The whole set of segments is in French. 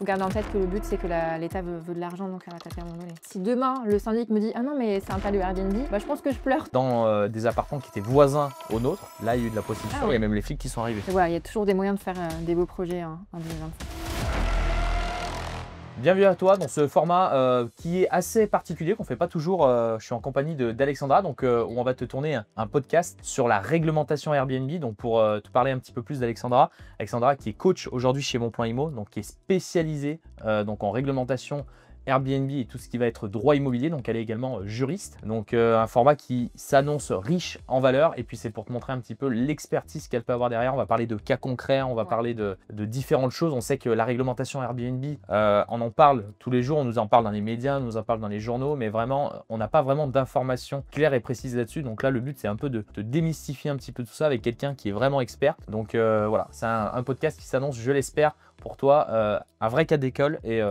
faut garder en tête que le but, c'est que l'État veut de l'argent, donc elle va taper à un moment donné. Si demain, le syndic me dit « Ah non, mais c'est un tas de Airbnb », bah, je pense que je pleure. Dans des appartements qui étaient voisins aux nôtres, là, il y a eu de la prostitution, Ah ouais. il y a même les flics qui sont arrivés. Et voilà, il y a toujours des moyens de faire des beaux projets en 2025. Bienvenue à toi dans ce format qui est assez particulier, qu'on ne fait pas toujours. Je suis en compagnie d'Alexandra, donc on va te tourner un podcast sur la réglementation Airbnb. Donc pour te parler un petit peu plus d'Alexandra, Alexandra qui est coach aujourd'hui chez Mon Plan Immo, donc qui est spécialisée donc en réglementation Airbnb et tout ce qui va être droit immobilier, donc elle est également juriste, donc un format qui s'annonce riche en valeur, et puis c'est pour te montrer un petit peu l'expertise qu'elle peut avoir derrière. On va parler de cas concrets, on va parler de différentes choses. On sait que la réglementation Airbnb, on en parle tous les jours, on nous en parle dans les médias, on nous en parle dans les journaux, mais vraiment on n'a pas vraiment d'informations claires et précises là-dessus. Donc là le but c'est un peu de te démystifier un petit peu tout ça avec quelqu'un qui est vraiment expert. Donc voilà, c'est un podcast qui s'annonce, je l'espère, pour toi, un vrai cas d'école et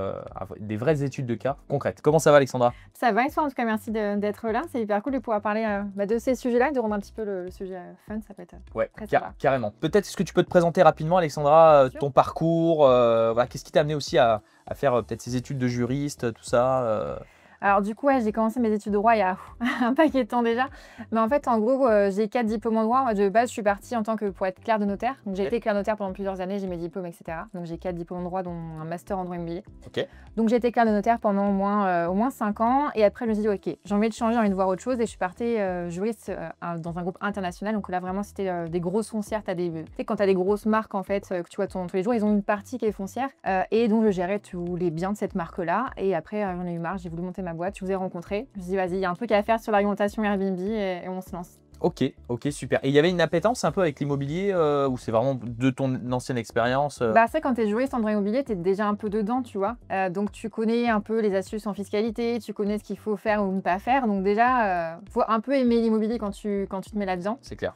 des vraies études de cas concrètes. Comment ça va, Alexandra? Ça va et toi, en tout cas, merci d'être là. C'est hyper cool de pouvoir parler de ces sujets-là, de rendre un petit peu le sujet fun, ça peut être très sympa. Carrément. Peut-être est-ce que tu peux te présenter rapidement, Alexandra, ton parcours, voilà, qu'est-ce qui t'a amené aussi à faire peut-être ces études de juriste, tout ça Alors du coup, ouais, j'ai commencé mes études de droit il y a un paquet de temps déjà. Mais en fait, en gros, j'ai 4 diplômes en droit. De base, je suis partie en tant que pour être clerc de notaire. Donc j'ai été clerc notaire pendant plusieurs années, j'ai mes diplômes, etc. Donc j'ai 4 diplômes en droit, dont un master en droit immobilier. Ok. Donc j'ai été clerc de notaire pendant au moins 5 ans. Et après, je me suis dit, ok, j'ai envie de changer, j'ai envie de voir autre chose. Et je suis partie juriste dans un groupe international. Donc là, vraiment, c'était des grosses foncières. Tu sais, quand tu as des grosses marques, en fait, que tu vois tous les jours, ils ont une partie qui est foncière. Et donc, je gérais tous les biens de cette marque-là. Et après, j'en ai eu marre, j'ai voulu monter ma boîte. Je vous ai rencontré. Je me suis dit, vas-y, il y a un truc à faire sur l'alimentation Airbnb et on se lance. Ok, super. Et il y avait une appétence un peu avec l'immobilier ou c'est vraiment de ton ancienne expérience Bah, c'est quand tu es juriste en droit immobilier, tu es déjà un peu dedans, tu vois. Donc, tu connais un peu les astuces en fiscalité, tu connais ce qu'il faut faire ou ne pas faire. Donc, déjà, faut un peu aimer l'immobilier quand tu te mets là-dedans. C'est clair.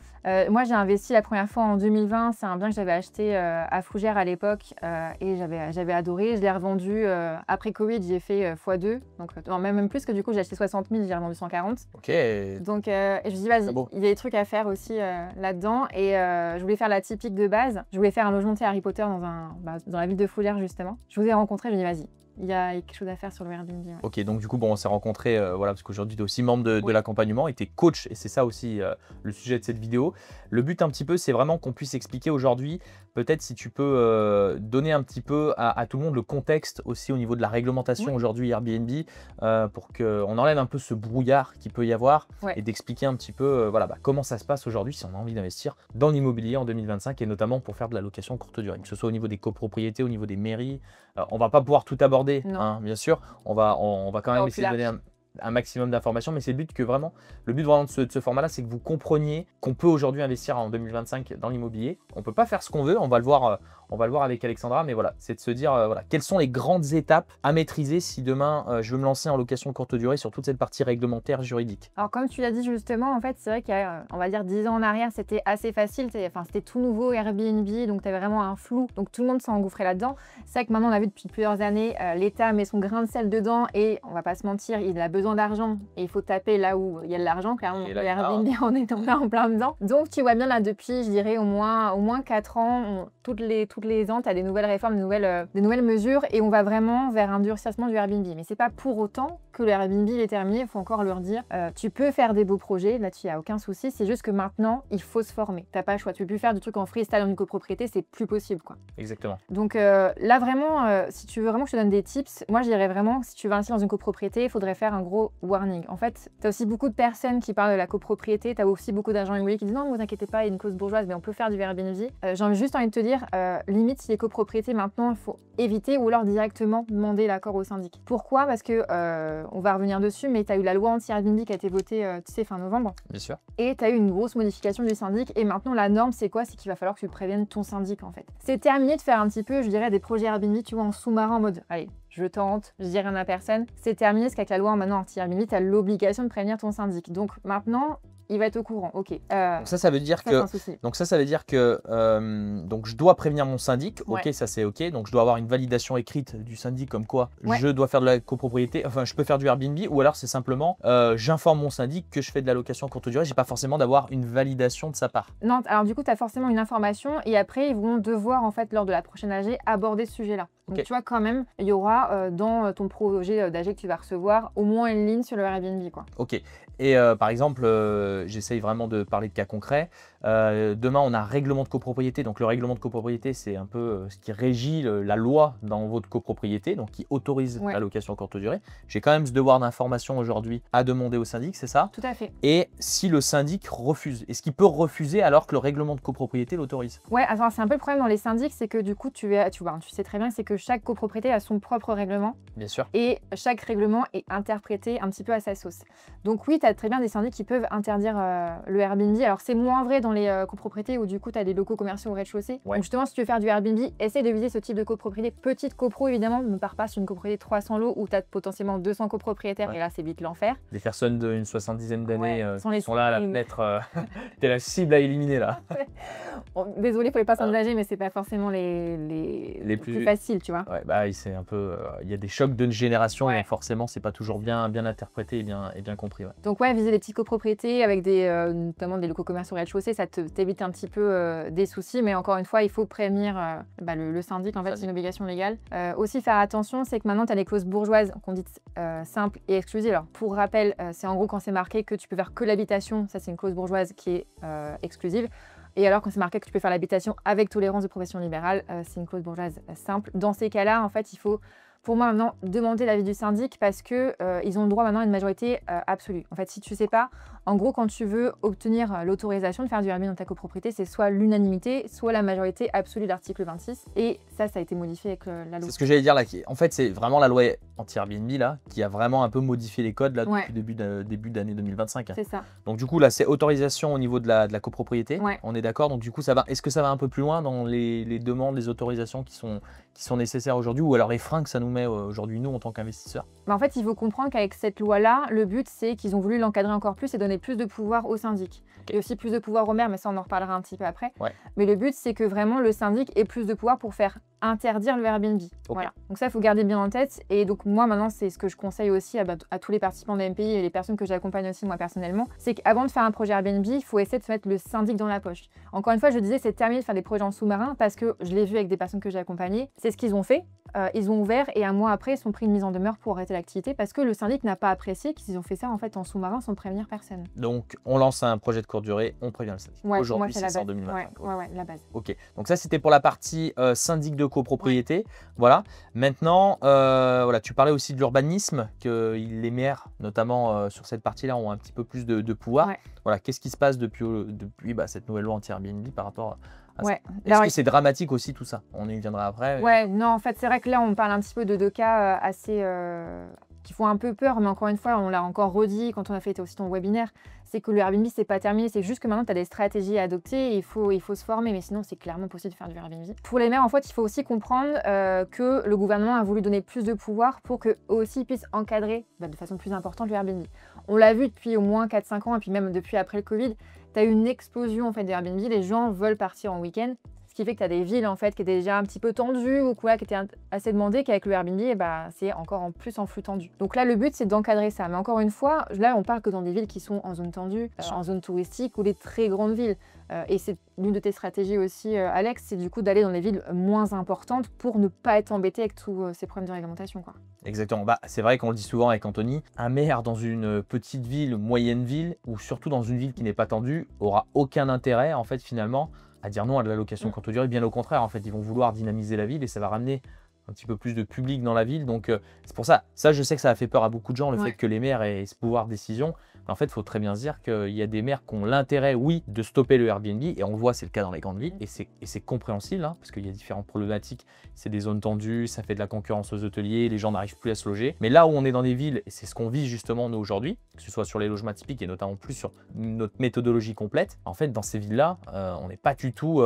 Moi, j'ai investi la première fois en 2020. C'est un bien que j'avais acheté à Fougères à l'époque et j'avais adoré. Je l'ai revendu après Covid, j'ai fait x2. Donc, même plus que du coup, j'ai acheté 60 000, j'ai revendu 140. Ok. Donc, et je me dis, vas-y, il y a des trucs à faire aussi là-dedans. Et je voulais faire la typique de base. Je voulais faire un logement de Harry Potter dans la ville de Fougères, justement. Je vous ai rencontré, je me dis, vas-y. Il y a quelque chose à faire sur le Airbnb. Ouais. Ok, donc du coup, bon, on s'est rencontrés, voilà, parce qu'aujourd'hui, tu es aussi membre de l'accompagnement et tu es coach, et c'est ça aussi le sujet de cette vidéo. Le but un petit peu, c'est vraiment qu'on puisse expliquer aujourd'hui, peut-être si tu peux donner un petit peu à tout le monde le contexte aussi au niveau de la réglementation aujourd'hui Airbnb, pour qu'on enlève un peu ce brouillard qu'il peut y avoir et d'expliquer un petit peu voilà, comment ça se passe aujourd'hui si on a envie d'investir dans l'immobilier en 2025 et notamment pour faire de la location courte durée, que ce soit au niveau des copropriétés, au niveau des mairies. On va pas pouvoir tout aborder, hein, bien sûr. On va quand même essayer de donner un maximum d'informations, mais c'est le but vraiment de ce format-là, c'est que vous compreniez qu'on peut aujourd'hui investir en 2025 dans l'immobilier. On peut pas faire ce qu'on veut, on va le voir avec Alexandra, mais voilà, c'est de se dire voilà, quelles sont les grandes étapes à maîtriser si demain je veux me lancer en location courte durée sur toute cette partie réglementaire juridique. Alors comme tu l'as dit justement, en fait, c'est vrai qu'il y a, on va dire 10 ans en arrière, c'était assez facile, c'était tout nouveau Airbnb, donc tu avais vraiment un flou, donc tout le monde s'est engouffré là-dedans. C'est vrai que maintenant on a vu depuis plusieurs années, l'État met son grain de sel dedans et on va pas se mentir, il a besoin d'argent et il faut taper là où il y a de l'argent, clairement, le Airbnb on est en plein dedans. Donc tu vois bien là depuis, je dirais au moins 4 ans, toutes les ans, tu as des nouvelles réformes, des nouvelles mesures et on va vraiment vers un durcissement du Airbnb. Mais c'est pas pour autant que le Airbnb il est terminé, il faut encore leur dire. Tu peux faire des beaux projets, là-dessus il n'y a aucun souci, c'est juste que maintenant il faut se former. T'as pas le choix, tu peux plus faire du truc en freestyle en une copropriété, c'est plus possible quoi. Exactement. Donc là vraiment, si tu veux vraiment que je te donne des tips, moi je dirais vraiment si tu veux investir dans une copropriété, il faudrait faire un gros warning. En fait, tu as aussi beaucoup de personnes qui parlent de la copropriété, tu as aussi beaucoup d'agents immobiliers qui disent non, ne vous inquiétez pas, il y a une cause bourgeoise, mais on peut faire du Airbnb. J'ai juste envie de te dire, limite si les copropriétés maintenant, il faut éviter ou alors directement demander l'accord au syndic. Pourquoi? Parce que on va revenir dessus, mais tu as eu la loi anti-Airbnb qui a été votée, tu sais, fin novembre. Bien sûr. Et tu as eu une grosse modification du syndic. Et maintenant, la norme, c'est quoi? C'est qu'il va falloir que tu préviennes ton syndic, en fait. C'est terminé de faire un petit peu, je dirais, des projets Airbnb, tu vois, en sous-marin, en mode, allez, je tente, je dis rien à personne. C'est terminé, parce qu'avec la loi maintenant anti-Airbnb, tu as l'obligation de prévenir ton syndic. Donc maintenant, il va être au courant, ok. Donc ça veut dire que donc je dois prévenir mon syndic, ok, ça c'est ok. Donc je dois avoir une validation écrite du syndic comme quoi je dois faire de la copropriété, enfin je peux faire du Airbnb, ou alors c'est simplement j'informe mon syndic que je fais de la location courte durée, j'ai pas forcément d'avoir une validation de sa part. Non, alors du coup tu as forcément une information et après ils vont devoir en fait lors de la prochaine AG aborder ce sujet-là. Donc Ok. tu vois, quand même, il y aura dans ton projet d'AG que tu vas recevoir au moins une ligne sur le Airbnb, quoi. Ok. Et par exemple, j'essaye vraiment de parler de cas concrets. Demain, on a un règlement de copropriété. Donc, le règlement de copropriété, c'est un peu ce qui régit la loi dans votre copropriété, donc qui autorise Ouais. la location courte durée. J'ai quand même ce devoir d'information aujourd'hui à demander au syndic, c'est ça? Tout à fait. Et si le syndic refuse, est-ce qu'il peut refuser alors que le règlement de copropriété l'autorise? Ouais, enfin, c'est un peu le problème dans les syndics, c'est que du coup, tu vois, tu sais très bien, c'est que chaque copropriété a son propre règlement Bien sûr. et chaque règlement est interprété un petit peu à sa sauce. Donc oui, tu as très bien des syndics qui peuvent interdire le Airbnb. Alors c'est moins vrai dans les copropriétés où du coup, tu as des locaux commerciaux au rez-de-chaussée. Ouais. Donc justement, si tu veux faire du Airbnb, essaie de viser ce type de copropriété. Petite copro, évidemment, ne pars pas sur une copropriété de 300 lots où tu as potentiellement 200 copropriétaires Ouais. et là, c'est vite l'enfer. Des personnes d'une 70aine d'années Ouais, sont qui les- sont là à la fenêtre. T'es la cible à éliminer là. Bon, désolé pour les personnes âgées, mais c'est pas forcément les plus faciles, tu vois. Ouais, bah, c'est un peu. Il y a des chocs de génération Ouais. et forcément, c'est pas toujours bien interprété et bien compris. Ouais. Donc ouais, viser les petites copropriétés avec notamment des locaux commerciaux au rez-de-chaussée, ça t'évite un petit peu des soucis, mais encore une fois, il faut prévenir le syndic, en fait, c'est une obligation légale. Aussi faire attention, c'est que maintenant, tu as les clauses bourgeoises qu'on dit simples et exclusives. Alors pour rappel, c'est en gros quand c'est marqué que tu peux faire que l'habitation, ça c'est une clause bourgeoise qui est exclusive. Et alors quand c'est marqué que tu peux faire l'habitation avec tolérance de profession libérale, c'est une clause bourgeoise simple. Dans ces cas-là, en fait, il faut pour moi maintenant demander l'avis du syndic parce que ils ont le droit maintenant à une majorité absolue. En fait, si tu sais pas, en gros, quand tu veux obtenir l'autorisation de faire du Airbnb dans ta copropriété, c'est soit l'unanimité, soit la majorité absolue de l'article 26. Et ça a été modifié avec la loi. C'est ce que j'allais dire là. En fait, c'est vraiment la loi anti-Airbnb là qui a vraiment un peu modifié les codes là depuis début d'année 2025. C'est ça. Donc du coup là, c'est autorisation au niveau de la copropriété. Ouais. On est d'accord. Donc du coup, ça va. Est-ce que ça va un peu plus loin dans les demandes, les autorisations qui sont nécessaires aujourd'hui, ou alors les freins que ça nous met aujourd'hui nous en tant qu'investisseurs? Mais en fait, il faut comprendre qu'avec cette loi-là, le but, c'est qu'ils ont voulu l'encadrer encore plus et donner plus de pouvoir au syndic. Okay. Et aussi plus de pouvoir aux maires, mais ça, on en reparlera un petit peu après. Ouais. Mais le but, c'est que vraiment le syndic ait plus de pouvoir pour faire interdire le Airbnb. Okay. Voilà. Donc ça, il faut garder bien en tête. Et donc moi, maintenant, c'est ce que je conseille aussi à tous les participants de MPI et les personnes que j'accompagne aussi moi personnellement, c'est qu'avant de faire un projet Airbnb, il faut essayer de se mettre le syndic dans la poche. Encore une fois, je disais, c'est terminé de faire des projets en sous-marin parce que je l'ai vu avec des personnes que j'ai accompagnées. C'est ce qu'ils ont fait. Ils ont ouvert et un mois après, ils ont pris une mise en demeure pour arrêter l'activité parce que le syndic n'a pas apprécié qu'ils ont fait ça en fait en sous-marin sans prévenir personne. Donc, on lance un projet de courte durée, on prévient le syndic. Ouais, aujourd'hui, c'est ça en 2025. Ouais, la base. Ok, donc ça c'était pour la partie syndic de copropriété. Ouais. Voilà. Maintenant, voilà, tu parlais aussi de l'urbanisme, que les maires, notamment sur cette partie-là, ont un petit peu plus de pouvoir. Ouais. Voilà, qu'est-ce qui se passe depuis cette nouvelle loi anti-Airbnb par rapport à ça? Est-ce que c'est dramatique aussi tout ça? On y viendra après. Ouais, non, en fait, c'est vrai que là, on parle un petit peu de deux cas assez qui font un peu peur, mais encore une fois, on l'a encore redit quand on a fait aussi ton webinaire, c'est que le Airbnb, c'est pas terminé, c'est juste que maintenant, tu as des stratégies à adopter et il faut se former, mais sinon, c'est clairement possible de faire du Airbnb. Pour les maires, en fait, il faut aussi comprendre que le gouvernement a voulu donner plus de pouvoir pour qu'eux aussi puissent encadrer de façon plus importante le Airbnb. On l'a vu depuis au moins 4-5 ans, et puis même depuis après le Covid, tu as eu une explosion en fait, des Airbnb, les gens veulent partir en week-end. Ce qui fait que tu as des villes en fait, qui étaient déjà un petit peu tendues ou quoi, qui étaient assez demandées, qu'avec le Airbnb, c'est encore en plus en flux tendu. Donc là, le but, c'est d'encadrer ça. Mais encore une fois, là, on parle que dans des villes qui sont en zone tendue, en zone touristique ou les très grandes villes. Et c'est l'une de tes stratégies aussi, Alex, c'est du coup d'aller dans les villes moins importantes pour ne pas être embêté avec tous ces problèmes de réglementation, quoi. Exactement. C'est vrai qu'on le dit souvent avec Anthony, un maire dans une petite ville, moyenne ville, ou surtout dans une ville qui n'est pas tendue, aura aucun intérêt, en fait, finalement, à dire non à de la location courte durée. Bien au contraire, en fait, ils vont vouloir dynamiser la ville et ça va ramener un petit peu plus de public dans la ville. Donc, c'est pour ça. Ça, je sais que ça a fait peur à beaucoup de gens, le fait que les maires aient ce pouvoir de décision. Mais en fait, il faut très bien se dire qu'il y a des maires qui ont l'intérêt, oui, de stopper le Airbnb. Et on le voit, c'est le cas dans les grandes villes. Et c'est compréhensible, hein, parce qu'il y a différentes problématiques. C'est des zones tendues, ça fait de la concurrence aux hôteliers, les gens n'arrivent plus à se loger. Mais là où on est dans des villes, et c'est ce qu'on vit justement nous aujourd'hui, que ce soit sur les logements typiques et notamment plus sur notre méthodologie complète, en fait, dans ces villes-là, on n'est pas du tout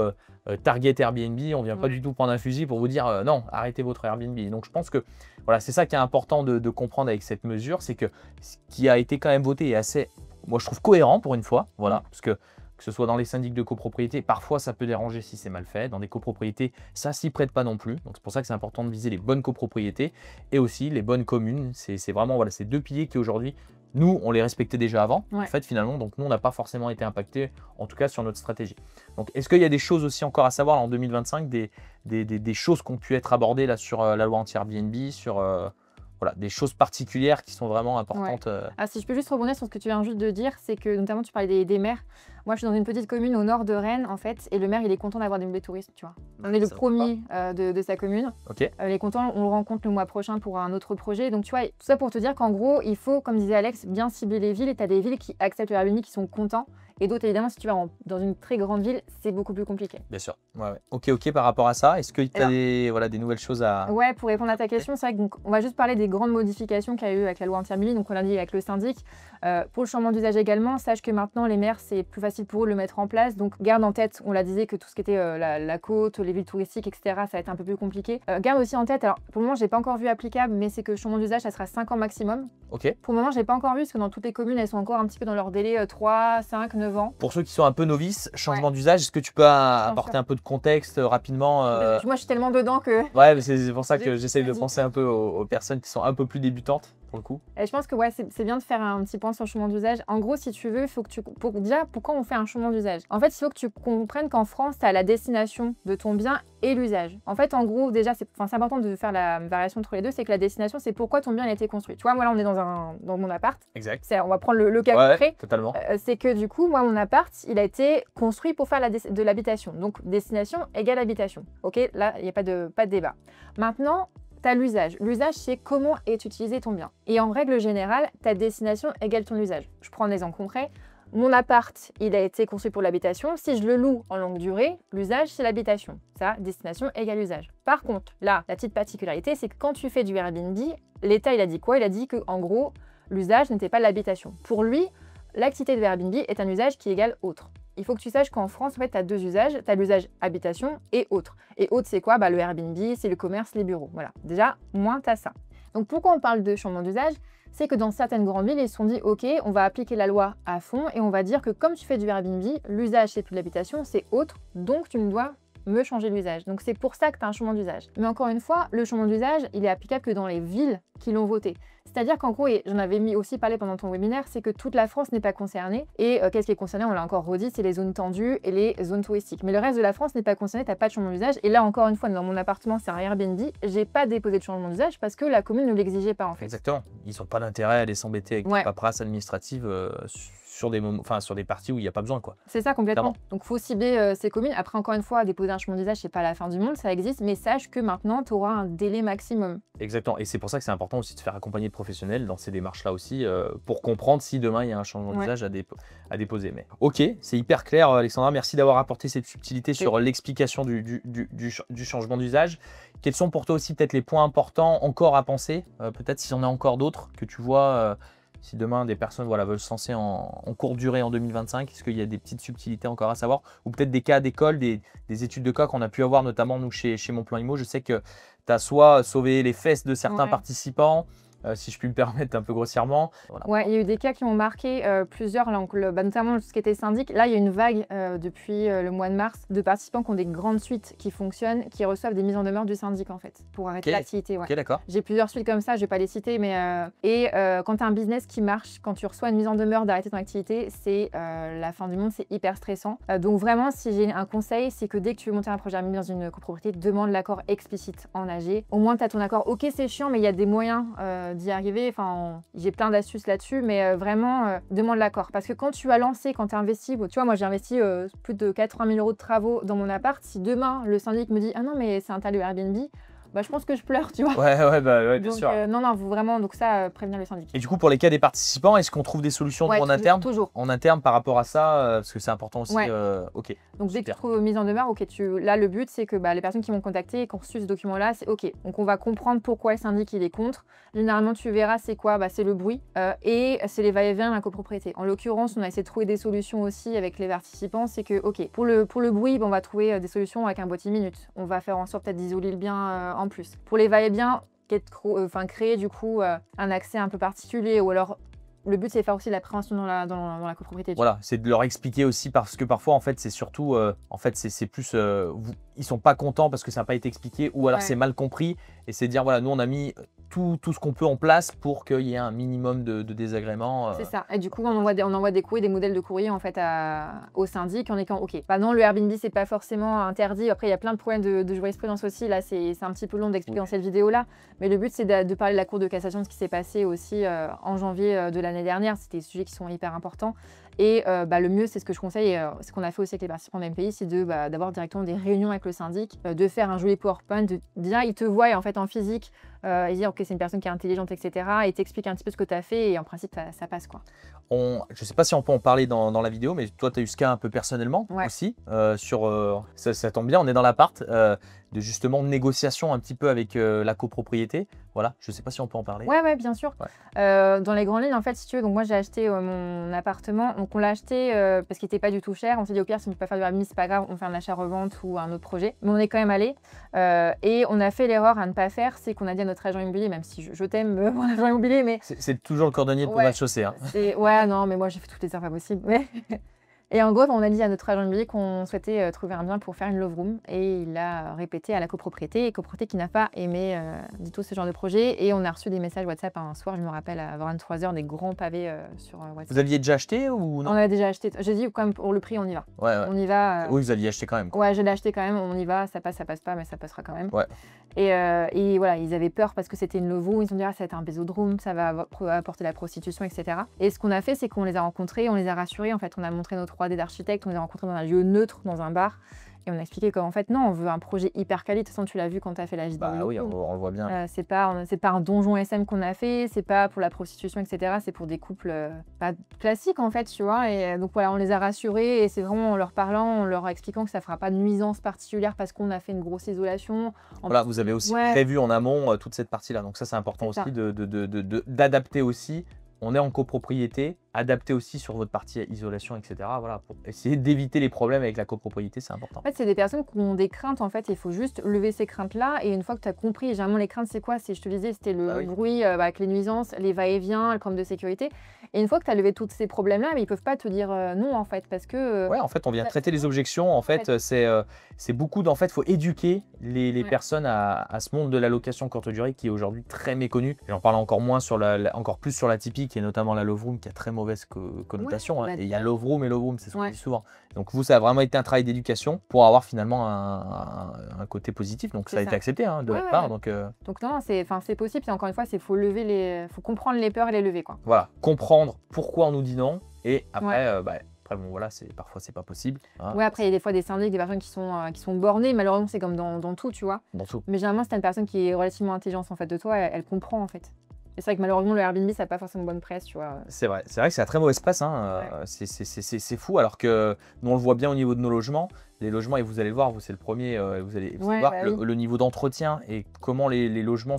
target Airbnb, on vient pas du tout prendre un fusil pour vous dire non, arrêtez votre Airbnb. Donc je pense que voilà, c'est ça qui est important de comprendre avec cette mesure, c'est que ce qui a été quand même voté est assez, moi je trouve cohérent pour une fois, voilà, parce que ce soit dans les syndics de copropriété, parfois ça peut déranger si c'est mal fait, dans des copropriétés, ça s'y prête pas non plus, donc c'est pour ça que c'est important de viser les bonnes copropriétés et aussi les bonnes communes, c'est vraiment voilà, ces deux piliers qui aujourd'hui nous, on les respectait déjà avant, Ouais. en fait, finalement, donc nous, on n'a pas forcément été impacté, en tout cas sur notre stratégie. Donc, est-ce qu'il y a des choses aussi encore à savoir là, en 2025, des choses qui ont pu être abordées là, sur la loi anti-Airbnb, sur voilà, des choses particulières qui sont vraiment importantes Ah, si je peux juste rebondir sur ce que tu viens juste de dire, c'est que notamment tu parlais des maires. Moi, je suis dans une petite commune au nord de Rennes, en fait, et le maire, il est content d'avoir des touristes, tu vois. On est le Ça va premier de sa commune. Ok, Il est content, on le rencontre le mois prochain pour un autre projet. Donc, tu vois, tout ça pour te dire qu'en gros, il faut, comme disait Alex, bien cibler les villes. Et tu as des villes qui acceptent le Airbnb, qui sont contents. Et d'autres, évidemment, si tu vas dans une très grande ville, c'est beaucoup plus compliqué. bien sûr. Ouais, ouais. Ok, par rapport à ça, est-ce que tu as des nouvelles choses à... Ouais, pour répondre à ta question, c'est vrai qu'on va juste parler des grandes modifications qu'il y a eu avec la loi anti-Airbnb. Donc, on l'a dit avec le syndic. Pour le changement d'usage également, sache que maintenant, les maires, c'est plus facile pour eux de le mettre en place. Donc, garde en tête, on l'a disait, que tout ce qui était la côte, les villes touristiques, etc., ça va être un peu plus compliqué. Garde aussi en tête, alors pour le moment, je n'ai pas encore vu applicable, mais c'est que le changement d'usage, ça sera 5 ans maximum. Ok. Pour le moment, je n'ai pas encore vu, parce que dans toutes les communes, elles sont encore un petit peu dans leur délai 3, 5, 9 ans. Pour ceux qui sont un peu novices, changement d'usage, est-ce que tu peux apporter un peu de contexte rapidement Moi, je suis tellement dedans que... Ouais, c'est pour ça que j'essaye de penser un peu aux personnes qui sont un peu plus débutantes, pour le coup. Et je pense que ouais, c'est bien de faire un petit point sur le changement d'usage. En gros, si tu veux, il faut que déjà, pourquoi on fait un changement d'usage? En fait, il faut que tu comprennes qu'en France, tu as la destination de ton bien et l'usage. En fait, en gros, déjà, c'est important de faire la variation entre les deux, c'est que la destination, c'est pourquoi ton bien a été construit. Tu vois, moi là, on est dans mon appart. Exact. On va prendre le cas concret. Totalement. C'est que du coup, moi, mon appart, il a été construit pour faire de l'habitation. Donc, destination égale habitation. Ok, là, il n'y a pas de débat. Maintenant, tu as l'usage. L'usage, c'est comment est utilisé ton bien. Et en règle générale, ta destination égale ton usage. Je prends un exemple concret. Mon appart, il a été construit pour l'habitation. Si je le loue en longue durée, l'usage, c'est l'habitation. Ça, destination égale usage. Par contre, là, la petite particularité, c'est que quand tu fais du Airbnb, l'État, il a dit quoi? Il a dit que, en gros, l'usage n'était pas l'habitation. Pour lui, l'activité de Airbnb est un usage qui égale autre. Il faut que tu saches qu'en France, en fait, tu as deux usages. Tu as l'usage habitation et autre. Et autre, c'est quoi? Le Airbnb, c'est le commerce, les bureaux. Voilà. Déjà, moins tu as ça. Donc, pourquoi on parle de changement d'usage? C'est que dans certaines grandes villes, ils se sont dit, OK, on va appliquer la loi à fond et on va dire que comme tu fais du Airbnb, l'usage, c'est plus l'habitation, c'est autre. Donc, tu me dois me changer l'usage. Donc, c'est pour ça que tu as un changement d'usage. Mais encore une fois, le changement d'usage, il est applicable que dans les villes qui l'ont voté. C'est-à-dire qu'en gros, et j'en avais aussi parlé pendant ton webinaire, c'est que toute la France n'est pas concernée. Et qu'est-ce qui est concerné? On l'a encore redit, c'est les zones tendues et les zones touristiques. Mais le reste de la France n'est pas concerné, tu n'as pas de changement d'usage. Et là, encore une fois, dans mon appartement, c'est un Airbnb, j'ai pas déposé de changement d'usage parce que la commune ne l'exigeait pas en fait. Exactement. Ils n'ont pas d'intérêt à aller s'embêter avec des paperasses administratives sur des parties où il n'y a pas besoin, quoi. C'est ça, complètement. Clairement. Donc, il faut cibler ces communes. Après, encore une fois, déposer un changement d'usage, c'est pas la fin du monde, ça existe. Mais sache que maintenant, tu auras un délai maximum. Exactement. Et c'est pour ça que c'est important aussi de se faire accompagner de professionnels dans ces démarches-là aussi, pour comprendre si demain il y a un changement d'usage à déposer. Mais ok, c'est hyper clair, Alexandra. Merci d'avoir apporté cette subtilité sur l'explication du changement d'usage. Quels sont pour toi aussi peut-être les points importants encore à penser? Peut-être s'il y en a encore d'autres que tu vois. Si demain des personnes veulent se lancer en courte durée en 2025, est-ce qu'il y a des petites subtilités encore à savoir? Ou peut-être des cas d'école, des études de cas qu'on a pu avoir, notamment nous chez Mon Plan Immo. Je sais que tu as soit sauvé les fesses de certains participants, si je puis me permettre un peu grossièrement. Voilà. Ouais, il y a eu des cas qui ont marqué plusieurs, là, notamment tout ce qui était syndic. Là, il y a une vague depuis le mois de mars de participants qui ont des grandes suites qui fonctionnent, qui reçouvent des mises en demeure du syndic en fait, pour arrêter l'activité. Ouais. Ok, d'accord. J'ai plusieurs suites comme ça, je vais pas les citer, mais quand tu as un business qui marche, quand tu reçois une mise en demeure d'arrêter ton activité, c'est la fin du monde, c'est hyper stressant. Donc vraiment, si j'ai un conseil, c'est que dès que tu veux monter un projet Airbnb dans une copropriété, demande l'accord explicite en AG. Au moins, tu as ton accord. Ok, c'est chiant, mais il y a des moyens d'y arriver. Enfin, j'ai plein d'astuces là-dessus, mais vraiment, demande l'accord. Parce que quand tu as lancé, quand tu as investi, tu vois, moi j'ai investi plus de 80 000 € de travaux dans mon appart. Si demain, le syndic me dit « Ah non, mais c'est un tas de Airbnb », je pense que je pleure, tu vois. Ouais, bien donc, sûr. Non, vous vraiment, donc ça, prévenir le syndic. Et du coup, pour les cas des participants, est-ce qu'on trouve des solutions en interne? Toujours. En interne par rapport à ça, parce que c'est important aussi. Ok. Donc dès que tu trouves mise en demeure, là le but c'est que les personnes qui m'ont contacté et qui ont reçu ce document-là, c'est ok. Donc on va comprendre pourquoi le syndic il est contre. Généralement tu verras c'est quoi? C'est le bruit et c'est les va-et-vient de la copropriété. En l'occurrence, on a essayé de trouver des solutions aussi avec les participants. C'est que ok, pour le bruit, on va trouver des solutions avec un boîtier minute. On va faire en sorte peut-être d'isoler le bien en plus. Pour les va-et-vient, créer du coup un accès un peu particulier ou alors le but c'est de faire aussi de la prévention dans la copropriété. Voilà, c'est de leur expliquer aussi parce que parfois en fait c'est surtout c'est plus ils sont pas contents parce que ça n'a pas été expliqué ou alors c'est mal compris et c'est dire voilà, nous on a mis tout ce qu'on peut en place pour qu'il y ait un minimum de désagréments. C'est ça. Et du coup, on envoie des courriers, des modèles de courrier en fait au syndic en étant OK. Bah non, le Airbnb, c'est pas forcément interdit. Après, il y a plein de problèmes de jurisprudence aussi. Là, c'est un petit peu long d'expliquer dans cette vidéo-là. Mais le but, c'est de parler de la Cour de cassation, de ce qui s'est passé aussi en janvier de l'année dernière. C'était des sujets qui sont hyper importants. Et le mieux, c'est ce que je conseille, ce qu'on a fait aussi avec les participants d'MPI, c'est d'avoir directement des réunions avec le syndic, de faire un joli PowerPoint, déjà, ils te voient en fait en physique, et dire ok, c'est une personne qui est intelligente, etc. Et t'explique un petit peu ce que tu as fait et en principe, ça passe quoi. Je ne sais pas si on peut en parler dans la vidéo, mais toi, tu as eu ce cas un peu personnellement aussi. Ça tombe bien, on est dans l'appart, de justement négociation un petit peu avec la copropriété. Voilà, je ne sais pas si on peut en parler. Ouais, bien sûr. Ouais. Dans les grandes lignes, en fait, si tu veux, donc moi j'ai acheté mon appartement. Donc on l'a acheté parce qu'il n'était pas du tout cher. On s'est dit au pire, si on ne peut pas faire du Airbnb, c'est pas grave, on fait un achat-revente ou un autre projet. Mais on est quand même allé et on a fait l'erreur à ne pas faire, c'est qu'on a dit à notre agent immobilier, même si je t'aime mon agent immobilier, mais c'est toujours le cordonnier de mal chaussé. Hein. Ouais, non, mais moi j'ai fait toutes les erreurs pas possibles. Mais... Et en gros, on a dit à notre agent immobilier qu'on souhaitait trouver un bien pour faire une love room. Et il l'a répété à la copropriété, qui n'a pas aimé du tout ce genre de projet. Et on a reçu des messages WhatsApp un soir, je me rappelle, à 23 h, des grands pavés sur WhatsApp. Vous aviez déjà acheté ou non? On avait déjà acheté. J'ai dit, quand même, pour le prix, on y va. Ouais. On y va. Oui, vous aviez acheté quand même. Ouais, je l'ai acheté quand même, on y va. Ça passe pas, mais ça passera quand même. Ouais. Et voilà, ils avaient peur parce que c'était une love room. Ils ont dit, ça va être un bésodrome, ça va apporter la prostitution, etc. Et ce qu'on a fait, c'est qu'on les a rencontrés, on les a rassurés. En fait, on a montré nos 3D d'architecte, on les a rencontrés dans un lieu neutre, dans un bar. Et on a expliqué qu'en fait, non, on veut un projet hyper quali. De toute façon, tu l'as vu quand tu as fait la vidéo. Bah oui, on le voit bien. C'est pas un donjon SM qu'on a fait, c'est pas pour la prostitution, etc. C'est pour des couples pas classiques, en fait, tu vois. Et donc voilà, on les a rassurés et c'est vraiment en leur parlant, en leur expliquant que ça fera pas de nuisance particulière parce qu'on a fait une grosse isolation. Voilà, vous avez aussi prévu en amont toute cette partie-là. Donc ça, c'est important aussi d'adapter aussi. On est en copropriété, adapter aussi sur votre partie isolation, etc. Voilà, pour essayer d'éviter les problèmes avec la copropriété, c'est important. En fait, c'est des personnes qui ont des craintes, en fait, il faut juste lever ces craintes-là. Et une fois que tu as compris, généralement, les craintes, c'est quoi? Je te disais, c'était le bruit avec les nuisances, les va-et-vient, le problème de sécurité. Et une fois que tu as levé tous ces problèmes-là, ils ne peuvent pas te dire non, en fait, parce que... Ouais, en fait, on vient traiter les objections. En fait, c'est beaucoup d'en fait, il faut éduquer les personnes à ce monde de la location courte durée qui est aujourd'hui très méconnu. J'en parle encore plus sur la typique et notamment la love room qui a très mauvaise connotation. Et il y a love room et love room, c'est ce qu'on dit souvent. Donc vous, ça a vraiment été un travail d'éducation pour avoir finalement un côté positif. Donc ça a été accepté de votre part. Donc non, c'est possible. Et encore une fois, il faut comprendre les peurs et les lever, quoi. Voilà, comprendre pourquoi on nous dit non. Et après, bon, voilà, parfois c'est pas possible. Hein. Ouais, après il y a des fois des syndics, des personnes qui sont bornées. Malheureusement, c'est comme dans tout, tu vois. Dans tout. Mais généralement, c'est une personne qui est relativement intelligente en fait de toi, elle comprend en fait. Et c'est vrai que malheureusement, le Airbnb, ça n'a pas forcément bonne presse, tu vois. C'est vrai que c'est la très mauvaise presse. Hein. C'est fou, alors que nous, on le voit bien au niveau de nos logements. Les logements, et vous allez le voir, c'est le premier, vous allez voir le niveau d'entretien et comment les logements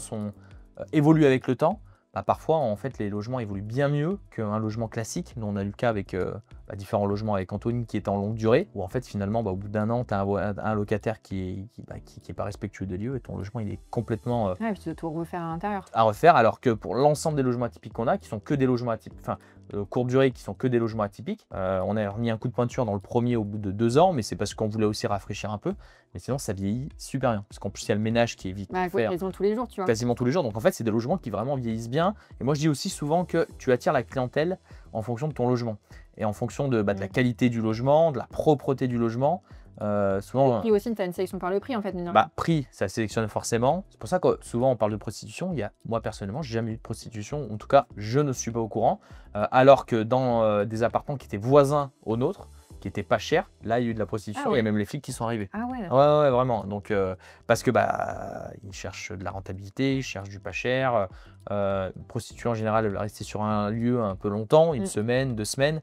évoluent avec le temps. Parfois, en fait, les logements évoluent bien mieux qu'un logement classique. Nous, on a eu le cas avec différents logements avec Anthony qui étaient en longue durée, où en fait, finalement, au bout d'un an, tu as un locataire qui est pas respectueux des lieux et ton logement, il est complètement... et puis tu dois tout refaire à l'intérieur. À refaire, alors que pour l'ensemble des logements atypiques qu'on a, qui sont que des logements atypiques, courte durée, qui sont que des logements atypiques, on a remis un coup de pointure dans le premier au bout de 2 ans, mais c'est parce qu'on voulait aussi rafraîchir un peu. Mais sinon, ça vieillit super bien. Parce qu'en plus, il y a le ménage qui est vite quasiment tous les jours, tu vois. Quasiment tous les jours. Donc en fait, c'est des logements qui vraiment vieillissent bien. Et moi, je dis aussi souvent que tu attires la clientèle en fonction de ton logement. Et en fonction de la qualité du logement, de la propreté du logement. Souvent, le prix aussi, tu as une sélection par le prix, en fait. Prix, ça sélectionne forcément. C'est pour ça que souvent, on parle de prostitution. Moi, personnellement, j'ai jamais eu de prostitution. En tout cas, je ne suis pas au courant. Alors que dans des appartements qui étaient voisins aux nôtres, qui était pas cher, là il y a eu de la prostitution, il y a même les flics qui sont arrivés. Ah ouais, ouais, vraiment. Donc parce que ils cherchent de la rentabilité, ils cherchent du pas cher. Une prostituée en général, elle va rester sur un lieu un peu longtemps, une semaine, 2 semaines.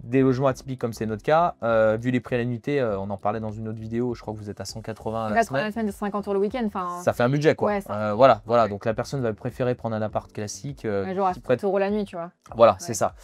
Des logements atypiques comme c'est notre cas, vu les prix à la nuitée, on en parlait dans une autre vidéo, je crois que vous êtes à 180 à la semaine. 50 € le week-end. Ça fait un budget quoi. Ouais, voilà. Donc la personne va préférer prendre un appart classique. Genre à 30 € la nuit, tu vois. Voilà, c'est ça.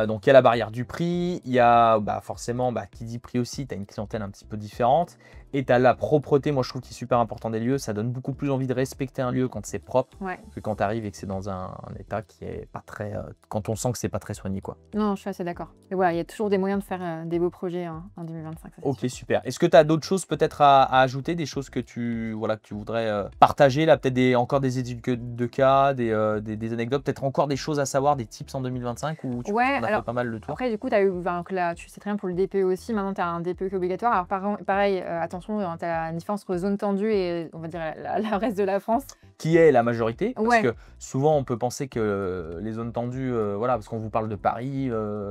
Donc il y a la barrière du prix, il y a forcément, qui dit prix aussi, tu as une clientèle un petit peu différente. Et tu as la propreté, moi je trouve qui est super important des lieux. Ça donne beaucoup plus envie de respecter un lieu quand c'est propre que quand tu arrives et que c'est dans un état qui est pas très. Quand on sent que c'est pas très soigné, quoi. Non, je suis assez d'accord. Et voilà, il y a toujours des moyens de faire des beaux projets en 2025. Ok, super. Est-ce que tu as d'autres choses peut-être à ajouter, des choses que tu voudrais partager là, peut-être encore des études de cas, des anecdotes, peut-être encore des choses à savoir, des tips en 2025 ou tu penses qu'on a fait pas mal le tour? Après, du coup, tu as eu, là, tu sais très bien pour le DPE aussi. Maintenant, tu as un DPE qui est obligatoire. Alors, pareil, attention, tu as la différence entre zone tendue et, on va dire, le reste de la France. Qui est la majorité, parce que souvent on peut penser que les zones tendues, voilà, parce qu'on vous parle de Paris,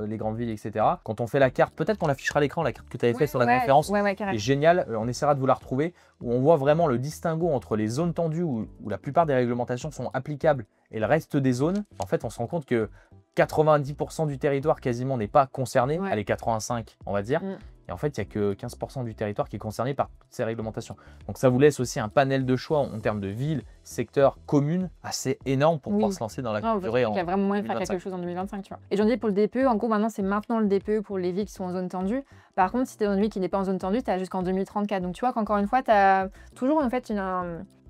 les grandes villes, etc. Quand on fait la carte, peut-être qu'on affichera à l'écran la carte que tu avais faite sur la conférence, est géniale, on essaiera de vous la retrouver, où on voit vraiment le distinguo entre les zones tendues où la plupart des réglementations sont applicables et le reste des zones. En fait, on se rend compte que 90% du territoire quasiment n'est pas concerné, allez 85 on va dire. Et en fait, il n'y a que 15% du territoire qui est concerné par toutes ces réglementations. Donc ça vous laisse aussi un panel de choix en termes de villes, secteurs, communes assez énorme pour pouvoir se lancer dans la durée en 2025. Il y a vraiment moyen de faire quelque chose en 2025, tu vois. Et j'en dis pour le DPE, en gros maintenant c'est maintenant le DPE pour les villes qui sont en zone tendue. Par contre, si tu es dans une ville qui n'est pas en zone tendue, tu as jusqu'en 2034. Donc tu vois qu'encore une fois, tu as toujours en fait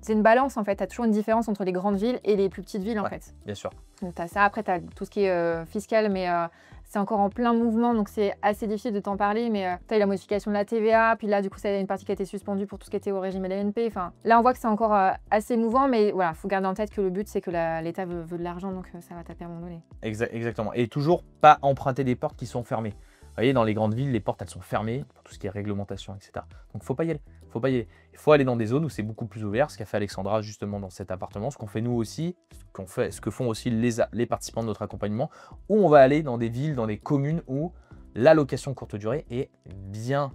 c'est une balance en fait, tu as toujours une différence entre les grandes villes et les plus petites villes en fait. Bien sûr. Donc tu as ça, après tu as tout ce qui est fiscal, mais c'est encore en plein mouvement, donc c'est assez difficile de t'en parler, mais tu as eu la modification de la TVA, puis là du coup ça a une partie qui a été suspendue pour tout ce qui était au régime LMNP, enfin là on voit que c'est encore assez mouvant, mais voilà, faut garder en tête que le but c'est que l'État veut de l'argent, donc ça va taper à un moment donné. Exactement, et toujours pas emprunter des portes qui sont fermées. Vous voyez, dans les grandes villes, les portes elles sont fermées pour tout ce qui est réglementation, etc. Donc faut pas y aller. Il faut aller dans des zones où c'est beaucoup plus ouvert, ce qu'a fait Alexandra justement dans cet appartement, ce qu'on fait nous aussi, ce que font aussi les participants de notre accompagnement, où on va aller dans des villes, dans des communes où la location courte durée est bien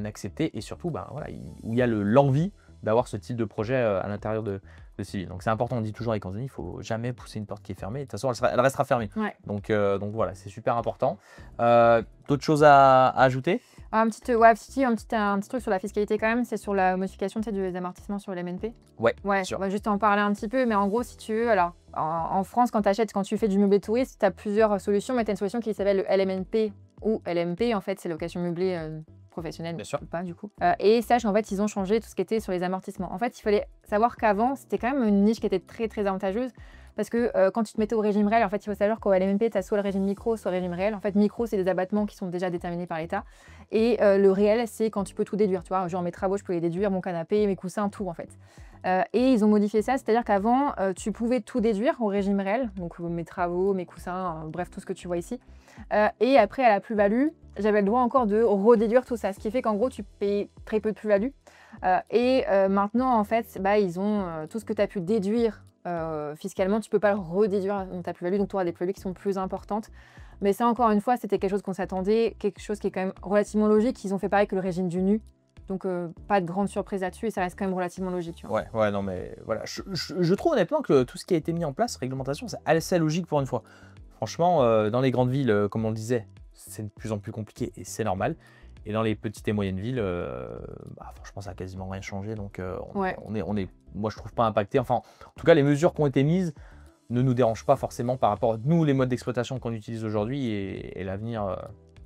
acceptée et surtout voilà, où il y a l'envie d'avoir ce type de projet à l'intérieur de ces villes. Donc c'est important, on dit toujours avec Anthony, il ne faut jamais pousser une porte qui est fermée, de toute façon elle restera fermée. Donc voilà, c'est super important. D'autres choses à ajouter? Un petit truc sur la fiscalité quand même, c'est sur la modification des amortissements sur l'MNP. Ouais, on va juste en parler un petit peu, mais en gros, si tu veux, alors en France, quand tu fais du meublé touriste, tu as plusieurs solutions, mais tu as une solution qui s'appelle le LMNP ou LMP, en fait, c'est location meublée professionnelle, ou pas du coup. Et sache qu'en fait, ils ont changé tout ce qui était sur les amortissements. En fait, il fallait savoir qu'avant, c'était quand même une niche qui était très très avantageuse. Parce que quand tu te mettais au régime réel, en fait, il faut savoir qu'au LMNP, tu as soit le régime micro, soit le régime réel. En fait, micro, c'est des abattements qui sont déjà déterminés par l'État. Et le réel, c'est quand tu peux tout déduire. Tu vois, genre mes travaux, je peux les déduire, mon canapé, mes coussins, tout en fait. Et ils ont modifié ça, c'est-à-dire qu'avant, tu pouvais tout déduire au régime réel. Donc mes travaux, mes coussins, bref, tout ce que tu vois ici. Et après, à la plus-value, j'avais le droit encore de redéduire tout ça. Ce qui fait qu'en gros, tu payes très peu de plus-value. Et maintenant, en fait, ils ont tout ce que tu as pu déduire fiscalement, tu peux pas le redéduire dans ta plus-value, donc tu auras des plus-values qui sont plus importantes. Mais ça, encore une fois, c'était quelque chose qu'on s'attendait, quelque chose qui est quand même relativement logique. Ils ont fait pareil que le régime du nu, donc pas de grande surprise là-dessus et ça reste quand même relativement logique. Tu vois. Ouais, non mais voilà, je trouve honnêtement que tout ce qui a été mis en place, réglementation, c'est assez logique pour une fois. Franchement, dans les grandes villes, comme on le disait, c'est de plus en plus compliqué et c'est normal. Et dans les petites et moyennes villes, franchement, ça n'a quasiment rien changé. Donc, on est, moi, je trouve pas impacté. Enfin, en tout cas, les mesures qui ont été mises ne nous dérangent pas forcément par rapport à nous, les modes d'exploitation qu'on utilise aujourd'hui et l'avenir,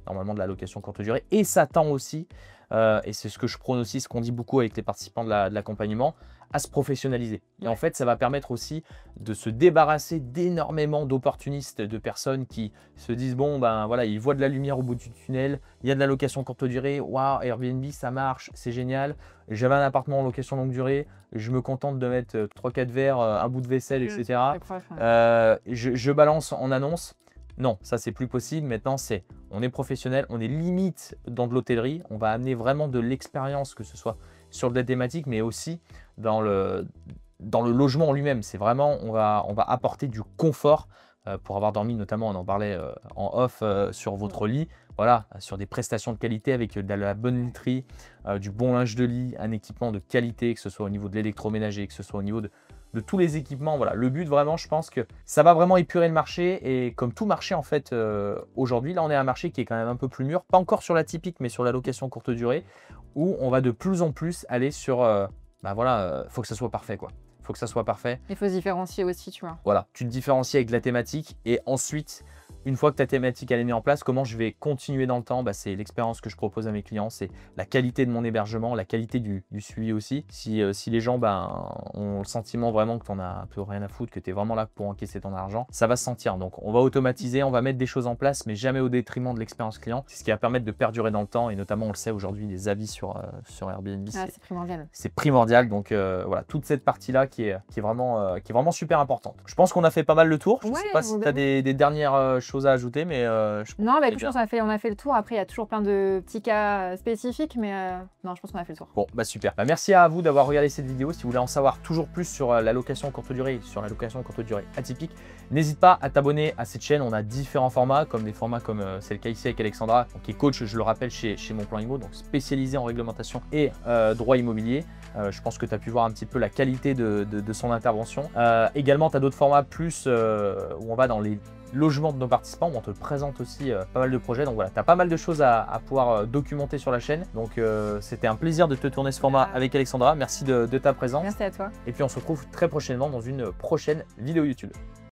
normalement, de la location courte durée. Et ça tend aussi, et c'est ce que je prône aussi, ce qu'on dit beaucoup avec les participants de l'accompagnement, à se professionnaliser. Et en fait, ça va permettre aussi de se débarrasser d'énormément d'opportunistes, de personnes qui se disent bon, voilà, ils voient de la lumière au bout du tunnel, il y a de la location courte durée, waouh, Airbnb, ça marche, c'est génial. J'avais un appartement en location longue durée, je me contente de mettre 3-4 verres, un bout de vaisselle, etc. Je balance en annonce. Non, ça c'est plus possible. Maintenant, on est professionnel, on est limite dans de l'hôtellerie. On va amener vraiment de l'expérience, que ce soit sur la thématique, mais aussi dans le logement en lui-même. C'est vraiment, on va apporter du confort pour avoir dormi, notamment, on en parlait en off sur votre lit. Voilà, sur des prestations de qualité avec de la bonne literie, du bon linge de lit, un équipement de qualité, que ce soit au niveau de l'électroménager, que ce soit au niveau de tous les équipements. Voilà, le but vraiment, je pense que ça va vraiment épurer le marché et comme tout marché en fait aujourd'hui, là on est à un marché qui est quand même un peu plus mûr, pas encore sur la typique mais sur la location courte durée où on va de plus en plus aller sur, faut que ça soit parfait quoi. Faut que ça soit parfait. Il faut se différencier aussi, tu vois. Voilà, tu te différencies avec de la thématique et ensuite Une fois que ta thématique elle est mise en place, comment je vais continuer dans le temps? C'est l'expérience que je propose à mes clients, c'est la qualité de mon hébergement, la qualité du suivi aussi. Si les gens ont le sentiment vraiment que tu en as un peu rien à foutre, que tu es vraiment là pour encaisser ton argent, ça va se sentir. Donc on va automatiser, on va mettre des choses en place, mais jamais au détriment de l'expérience client. C'est ce qui va permettre de perdurer dans le temps, et notamment on le sait aujourd'hui, les avis sur Airbnb, c'est primordial. C'est primordial. Donc voilà, toute cette partie-là qui est vraiment super importante. Je pense qu'on a fait pas mal le tour. Je ne sais pas si tu as des dernières choses à ajouter, mais non, écoute, je pense qu'on a fait le tour. Après, il y a toujours plein de petits cas spécifiques, mais non, je pense qu'on a fait le tour. Bon, super. Merci à vous d'avoir regardé cette vidéo. Si vous voulez en savoir toujours plus sur la location courte durée, sur la location courte durée atypique, n'hésite pas à t'abonner à cette chaîne. On a différents formats, comme des formats comme c'est le cas ici avec Alexandra, qui est coach, je le rappelle, chez Mon Plan Immo, donc spécialisé en réglementation et droit immobilier. Je pense que tu as pu voir un petit peu la qualité de son intervention. Également, tu as d'autres formats plus où on va dans les logements de nos participants, où on te présente aussi pas mal de projets. Donc voilà, tu as pas mal de choses à pouvoir documenter sur la chaîne. Donc c'était un plaisir de te tourner ce format avec Alexandra. Merci de ta présence. Merci à toi. Et puis on se retrouve très prochainement dans une prochaine vidéo YouTube.